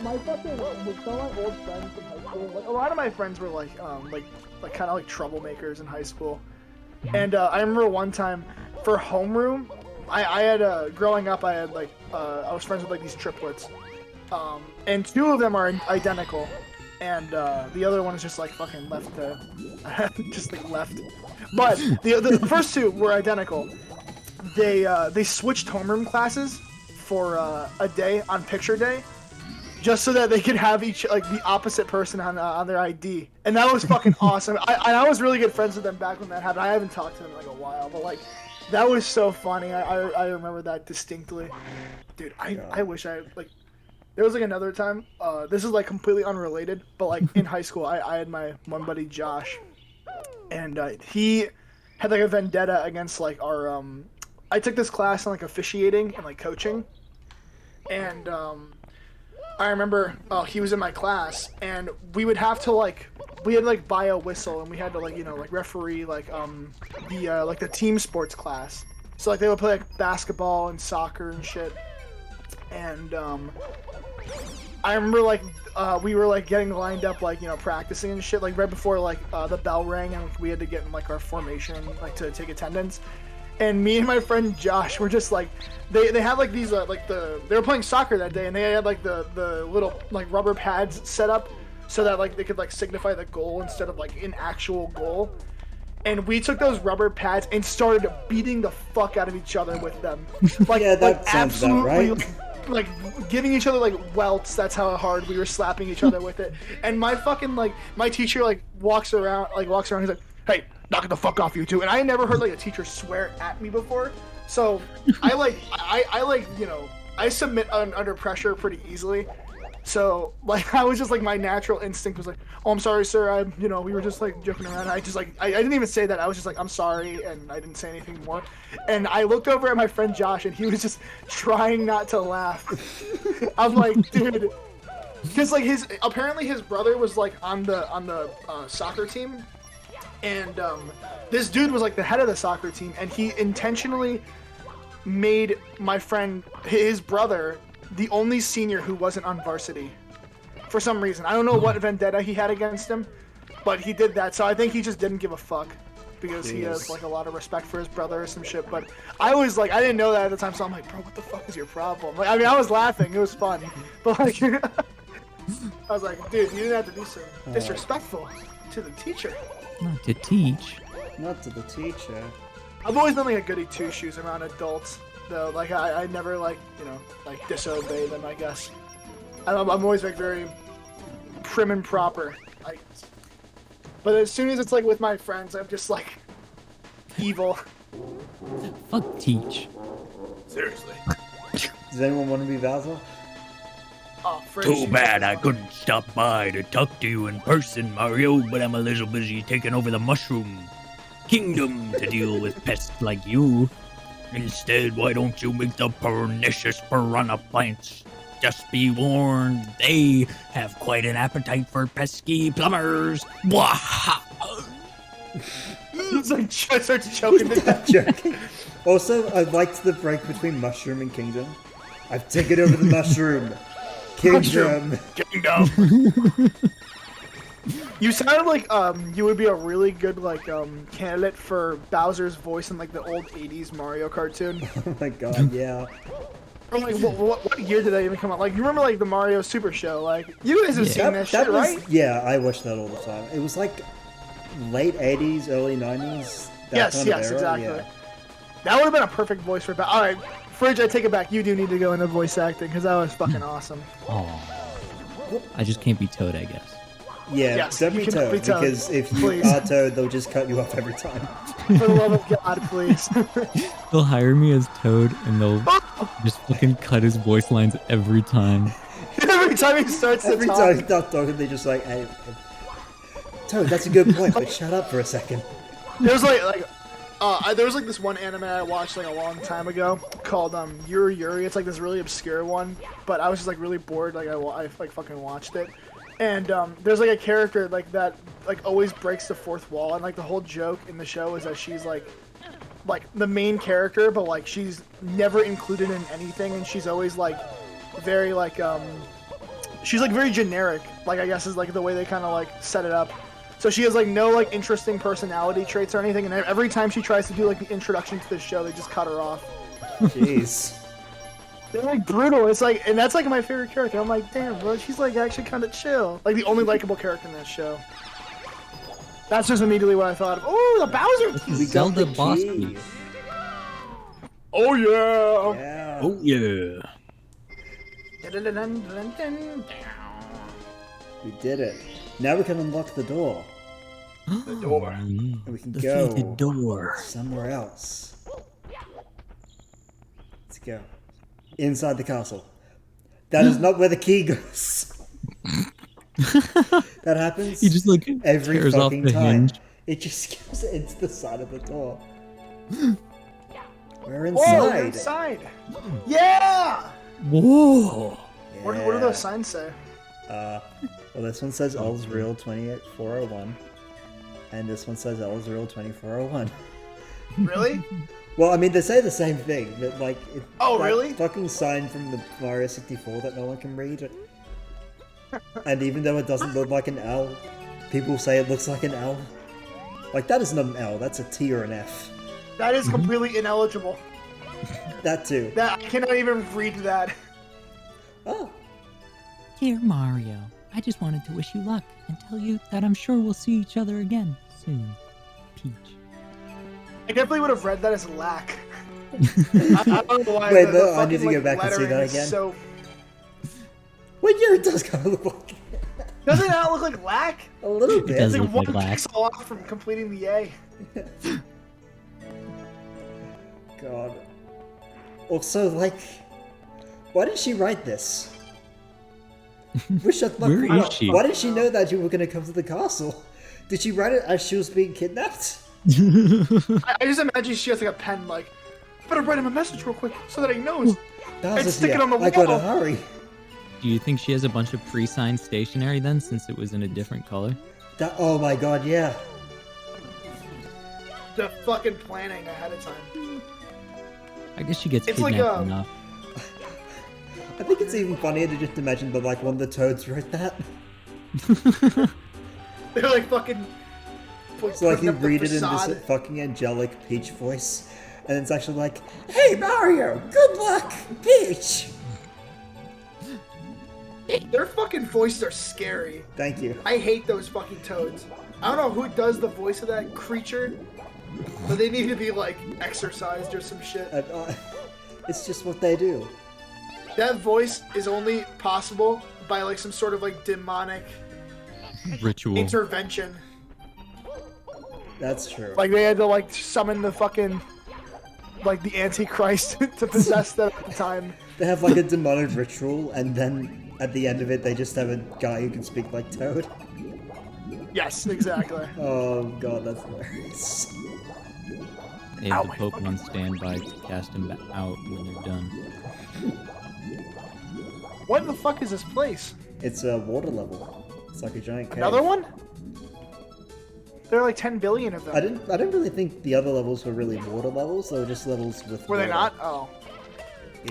my fucking with some of my old friends in high school, like a lot of my friends were like kind of like troublemakers in high school. And I remember one time for homeroom, I had growing up I had like I was friends with like these triplets, and two of them are identical, and the other one is just like fucking left, just like left. But the first two were identical. They switched homeroom classes for a day on picture day, just so that they could have each like the opposite person on their ID, and that was fucking awesome. I was really good friends with them back when that happened. I haven't talked to them in like a while, but like that was so funny. I remember that distinctly, dude. I wish I like. There was like another time. This is like completely unrelated, but like in high school, I had my one buddy Josh, and he had like a vendetta against like our I took this class on like officiating and like coaching, and I remember he was in my class, and we would have to like buy a whistle, and we had to like like referee like the team sports class. So like they would play like basketball and soccer and shit, and I remember like we were like getting lined up like practicing and shit like right before like the bell rang, and we had to get in like our formation like to take attendance. And me and my friend Josh were just like, they had like these like they were playing soccer that day, and they had like the little like rubber pads set up so that like they could like signify the goal instead of like an actual goal. And we took those rubber pads and started beating the fuck out of each other with them. Like, yeah, that sounds about right. Like giving each other like welts. That's how hard we were slapping each other with it. And my fucking like my teacher like walks around. He's like, "Hey, knock it the fuck off, you two." And I never heard like a teacher swear at me before, so I submit under pressure pretty easily. So like I was just like my natural instinct was like, "Oh, I'm sorry, sir. We were just like joking around." I just like I didn't even say that. I was just like, "I'm sorry," and I didn't say anything more. And I looked over at my friend Josh, and he was just trying not to laugh. I'm like, dude, because like apparently his brother was like on the soccer team. And this dude was like the head of the soccer team, and he intentionally made my friend, his brother, the only senior who wasn't on varsity for some reason. I don't know what vendetta he had against him, but he did that. So I think he just didn't give a fuck because he has like a lot of respect for his brother or some shit. But I was like, I didn't know that at the time, so I'm like, bro, what the fuck is your problem? Like, I mean, I was laughing, it was fun, but like, I was like, dude, you didn't have to be so disrespectful to the teacher. Not to teach. Not to the teacher. I've always been like a goody two shoes around adults, though. Like I never like like disobey them. I guess I'm always like very prim and proper. But as soon as it's like with my friends, I'm just like evil. Fuck teach. Seriously. Does anyone want to be Vassal? Oh, Too bad I couldn't stop by to talk to you in person, Mario, but I'm a little busy taking over the mushroom kingdom to deal with pests like you. Instead, why don't you make the pernicious piranha plants? Just be warned, they have quite an appetite for pesky plumbers. Waha! It's like starts choking to death. Joking. Also, I liked the break between mushroom and kingdom. I've taken over the mushroom. Kingdom. You sounded like you would be a really good like candidate for Bowser's voice in like the old '80s Mario cartoon. Oh my god, yeah. Or like what year did that even come out? Like you remember like the Mario Super Show? Like you guys have seen that shit, right? Yeah, I watched that all the time. It was like late '80s, early '90s. Yes, exactly. Yeah. That would have been a perfect voice for All right, Frij, I take it back. You do need to go into voice acting because that was fucking awesome. Oh, I just can't be Toad, I guess. Yeah, Yes, don't you be can Toad, be Toad. because if you Please. are Toad, they'll just cut you off every time. For the love of God, please. They'll hire me as Toad, and they'll just fucking cut his voice lines every time. Every time he starts to Every talk. time he starts talking, they're just like, hey, Toad, that's a good point, but shut up for a second. There's there was like this one anime I watched like a long time ago called Yuri Yuri. It's like this really obscure one, but I was just like really bored. Like I like fucking watched it, and there's like a character like that like always breaks the fourth wall, and like the whole joke in the show is that she's like the main character, but like she's never included in anything, and she's always like very like she's like very generic. Like I guess is like the way they kind of like set it up. So she has like no like interesting personality traits or anything, and every time she tries to do like the introduction to the show, they just cut her off. Jeez. They're like brutal. It's like, and that's like my favorite character. I'm like, damn, bro, she's like actually kind of chill. Like the only likable character in that show. That's just immediately what I thought of. Oh, the Bowser key. We got Zelda the boss key. key. Oh yeah. Yeah. Oh yeah. We did it. Now we can unlock the door. The door. And we can The go fated door. somewhere else. Let's go. Inside the castle. That is not where the key goes. That happens He just like every tears off fucking the time. hinge. It just goes into the side of the door. We're Whoa, you're inside. inside. Yeah. Whoa. What do Yeah. those signs say? Well, this one says L's real 28401, and this one says L's real 2401. Really? Well, I mean, they say the same thing, but like, Oh, that really? fucking sign from the Mario 64 that no one can read. And even though it doesn't look like an L, people say it looks like an L. Like, that is not an L, that's a T or an F. That is completely ineligible. That too. That I cannot even read that. Oh, Dear Mario, I just wanted to wish you luck and tell you that I'm sure we'll see each other again soon. Peach. I definitely would have read that as lack. I don't know why. Wait, the no, I fucking, need to go back and see lettering that is again. So well, yeah, it does kind of look like does it not look like lack? a little It bit. does It's like look one like lack. pixel off from completing the A. God. Also, like, why did she write this? Wish I, Where is she? Why did she know that you were going to come to the castle? Did she write it as she was being kidnapped? I just imagine she has like a pen, like, better write him a message real quick so that he knows. Bowser's stick it here. on the I gotta wall. hurry. Do you think she has a bunch of pre-signed stationery then, since it was in a different color? Oh my god, yeah. The fucking planning ahead of time. I guess she gets It's like kidnapped a- enough. I think it's even funnier to just imagine that, like, one of the toads wrote that. They're like fucking. So, like, putting you up the read it in facade. this fucking angelic Peach voice, and it's actually like, "Hey Mario, good luck, Peach." Their fucking voices are scary. Thank you. I hate those fucking toads. I don't know who does the voice of that creature, but they need to be like exercised or some shit. It's just what they do. That voice is only possible by like some sort of like demonic Ritual. intervention. That's true. Like they had to like summon the fucking like the Antichrist to possess them at the time. They have like a demonic ritual, and then at the end of it, they just have a guy who can speak like Toad. Yes, exactly. Oh god, that's hilarious. They have the Pokemon standby to cast them out when they're done. What the fuck is this place? It's a water level. It's like a giant cave. Another one? There are like 10 billion of them. I didn't really think the other levels were really water levels. They were just levels with. Were they water. not? Oh.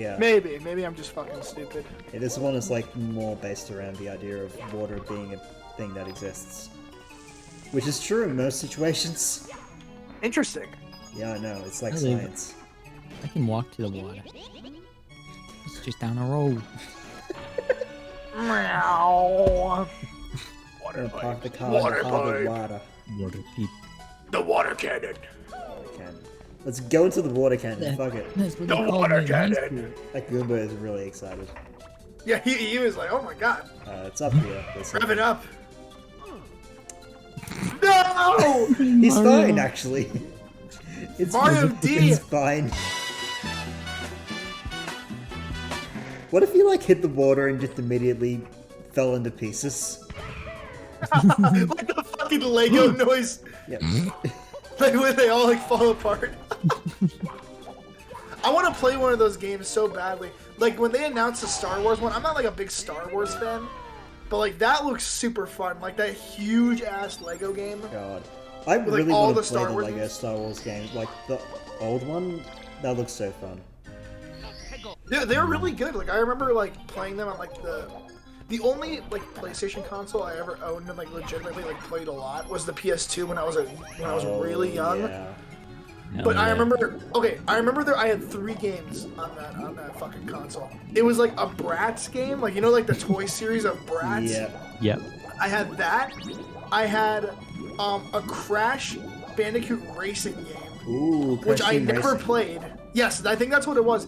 Yeah. Maybe I'm just fucking stupid. Yeah, this one is like more based around the idea of water being a thing that exists, which is true in most situations. Interesting. Yeah, I know. It's like I believe it. science. I can walk to the water. It's just down the road. Meow. Gonna park the car Water in the harbor pipe. water. Water peep. The water cannon. Cannon. Let's go into the water cannon. Fuck it. That's what The they call water me in high cannon. school. That Goomba is really excited. Yeah, he was like, oh my god, It's up here. Listen. rev it up. No! He's Mario. fine, actually. It's Mario D. It's fine. What if you like hit the water and just immediately fell into pieces? Like the fucking Lego noise. Yep. Like when they all like fall apart. I want to play one of those games so badly. Like when they announced the Star Wars one, I'm not like a big Star Wars fan, but like that looks super fun. Like that huge ass Lego game. God. I With, like, really all want the to play Star the Wars Lego games? Star Wars game. Like the old one, that looks so fun. They're really good. Like I remember like playing them on like the The only like PlayStation console I ever owned and like legitimately like played a lot was the PS2 when I was really young. Yeah. But I remember, I had 3 games on that fucking console. It was like a Bratz game, like you know, like the toy series of Bratz. Yeah. Yep. I had that. I had a Crash Bandicoot racing game, Ooh, which I Crash Team never Racing. played. Yes, I think that's what it was.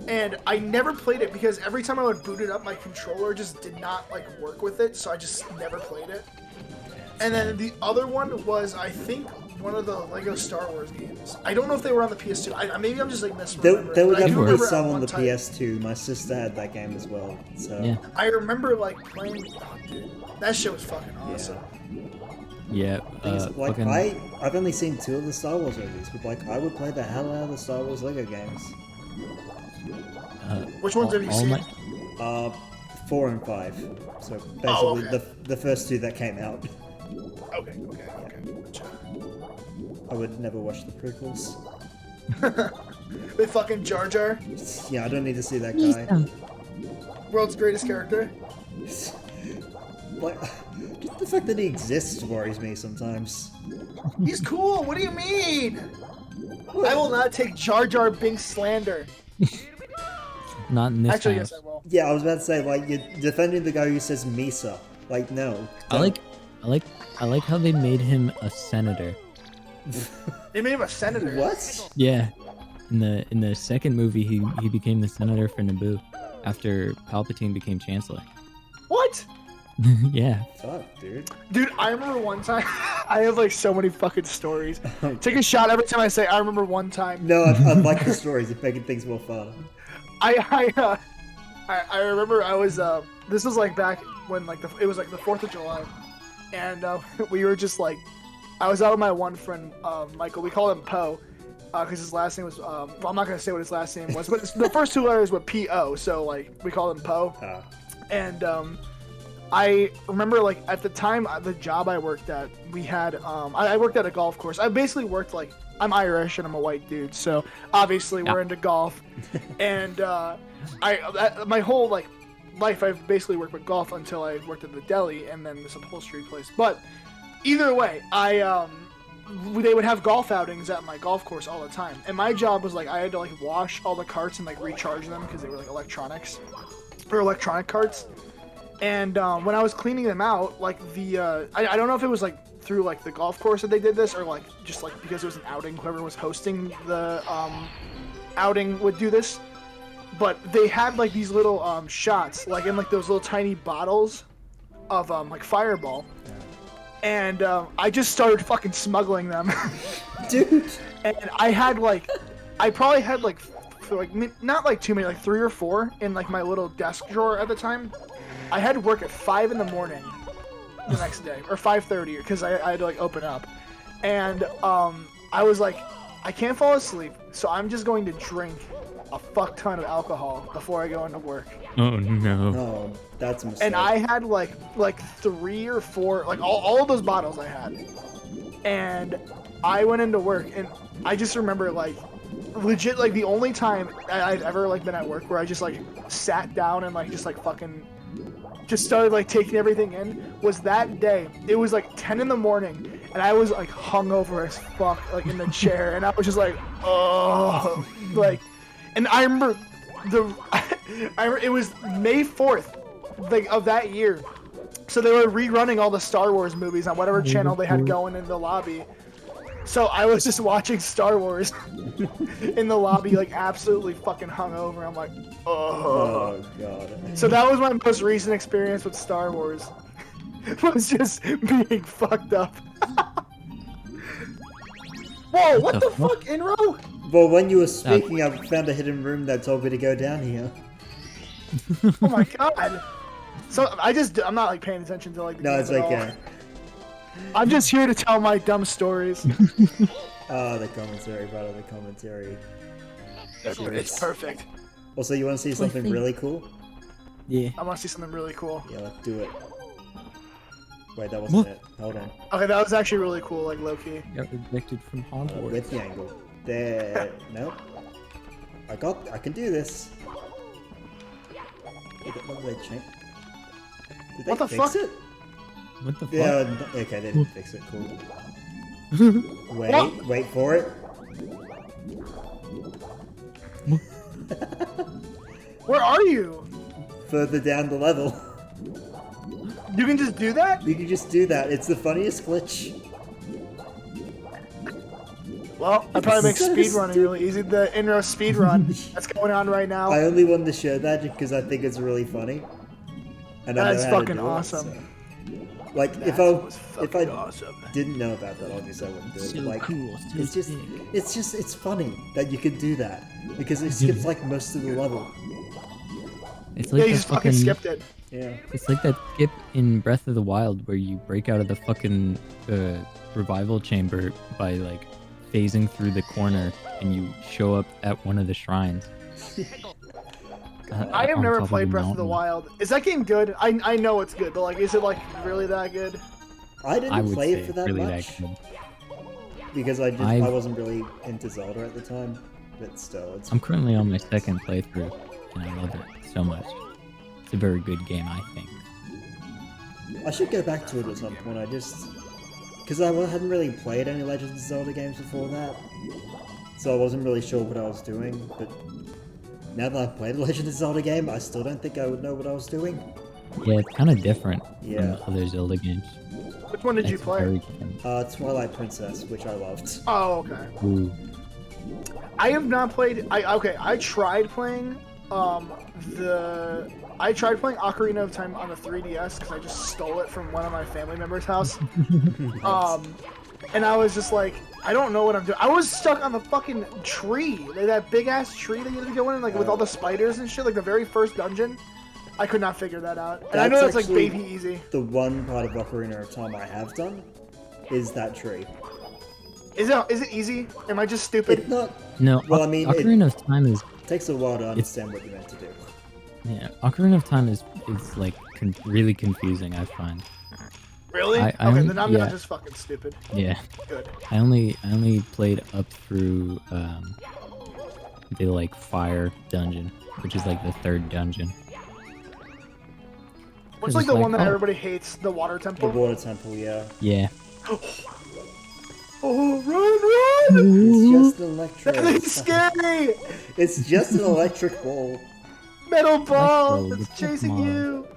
And I never played it because every time I would boot it up, my controller just did not like work with it, so I just never played it. And then the other one was, I think, one of the Lego Star Wars games. I don't know if they were on the PS2. Maybe I'm just like misremembering. There were but I do definitely remember at some on one the time- PS2. My sister had that game as well. So Yeah. I remember like playing. Oh, dude, that shit was fucking awesome. Yeah. Things like fucking, I've only seen 2 of the Star Wars movies, but like I would play the hell out of the Star Wars Lego games. Which ones have you seen? 4 and 5. So basically okay. the first 2 that came out. Okay. Gotcha. I would never watch the prequels. With fucking Jar Jar, Yeah, I don't need to see that guy. world's greatest character. Like, just the fact that he exists worries me sometimes. He's cool. What do you mean? I will not take Jar Jar Binks slander. not in this Actually, house. yes, I will. Yeah, I was about to say, like, you're defending the guy who says Misa. Like, no. I like how they made him a senator. They made him a senator. What? Yeah. In the second movie, he became the senator for Naboo after Palpatine became Chancellor. What? Yeah. Fuck, dude. Dude, I remember one time. I have like so many fucking stories. Take a shot every time I say I remember one time. No, I like the stories. It's making things more fun. I remember I was this was like back when like it was like the 4th of July, and we were just like, I was out with my one friend Michael. We called him Poe because his last name was well, I'm not gonna say what his last name was, but the first 2 letters were P-O, so like we called him Poe. And I remember like at the time the job I worked at, we had I worked at a golf course. I basically worked like, I'm Irish and I'm a white dude, so obviously we're into golf. And my whole like life I've basically worked with golf until I worked at the deli and then this upholstery place. But either way, they would have golf outings at my golf course all the time, and my job was like I had to like wash all the carts and like recharge them because they were like electronic carts. And when I was cleaning them out, like I don't know if it was like through like the golf course that they did this, or like just like because it was an outing, whoever was hosting the outing would do this. But they had like these little shots, like in like those little tiny bottles of like Fireball, and I just started fucking smuggling them, Dude. and I probably had like not like too many, like 3 or 4 in like my little desk drawer at the time. I had to work at 5 in the morning the next day, or 5:30, because I had to like open up, and I was like, I can't fall asleep, so I'm just going to drink a fuck ton of alcohol before I go into work. Oh no. Oh, that's a mistake. And I had like 3 or 4, like all of those bottles I had, and I went into work, and I just remember like legit like the only time I'd ever like been at work where I just like sat down and like just like fucking just started like taking everything in was that day. It was like 10 in the morning and I was like hungover as fuck, like in the chair, and I was just like, oh, like, and I remember it was May 4th like of that year, so they were rerunning all the Star Wars movies on whatever channel they had going in the lobby. So I was just watching Star Wars in the lobby, like absolutely fucking hungover. I'm like, oh. Oh god. So that was my most recent experience with Star Wars. Was just being fucked up. Whoa, what the fuck, Inro? Well, when you were speaking, I found a hidden room that told me to go down here. Oh my god. So I'm not like paying attention to like the No, game it's at all. okay. I'm just here to tell my dumb stories. Oh, the commentary, brother, the commentary. It's perfect. Also, you want to see something really cool? Yeah. I want to see something really cool. Yeah, let's do it. Wait, that wasn't it. Hold on. Okay, that was actually really cool, like low-key. Got rejected from Hogwarts. With the angle. There. Nope. I can do this. Look at that change. Did they What the fix fuck? it? What the fuck? Yeah, okay, they didn't fix it. Cool. Wait, What? wait for it. Where are you? Further down the level. You can just do that? You can just do that. It's the funniest glitch. Well, I probably make So speedrunning really easy. The Inro speedrun that's going on right now. I only wanted to share that because I think it's really funny. And I know That's how to fucking do it, awesome. so. Like That if I was fucking awesome. didn't know about that, obviously I wouldn't do it. So But like, cool, so it's just, sick. it's funny that you can do that because it skips like most of the level. It's Yeah, like you the just fucking skipped it. Yeah. It's like that skip in Breath of the Wild where you break out of the fucking revival chamber by like phasing through the corner and you show up at one of the shrines. I have on never top played a Breath of the mountain. Wild. Is that game good? I know it's good, but like, is it like really that good? I didn't I would play say it for that really much that good. because I I've- wasn't really into Zelda at the time. But still, it's I'm currently on my second playthrough and I love it so much. It's a very good game, I think. I should go back to it at some point. I just because I hadn't really played any Legend of Zelda games before that, so I wasn't really sure what I was doing. But now that I've played a Legend of Zelda game, I still don't think I would know what I was doing. Yeah, it's kind of different Yeah. from other Zelda games. Which one did you It's play? very different. Twilight Princess, which I loved. Oh, okay. Ooh. I have not played. I tried playing I tried playing Ocarina of Time on the 3DS because I just stole it from one of my family members' house. And I was just like, I don't know what I'm doing. I was stuck on the fucking tree, like that big ass tree that you had to go in, like with all the spiders and shit, like the very first dungeon. I could not figure that out. And I know that's like actually baby easy. The one part of Ocarina of Time I have done is that tree. Is it easy? Am I just stupid? It's not. No, Well, I mean, Ocarina of Time is takes a while to understand what you're meant to do. yeah. Ocarina of Time is like really confusing. I find. Really? I Okay, only- then I'm yeah. not just fucking stupid. Yeah, Good. I only played up through the like fire dungeon, which is like the third dungeon. What's 'Cause like it's the one that oh, everybody hates? The water The temple? water temple, yeah. Yeah. Oh, run! It's just an electric. That is scary! It's just an electric ball. Metal ball Electro, that's the chasing Pokemon. you!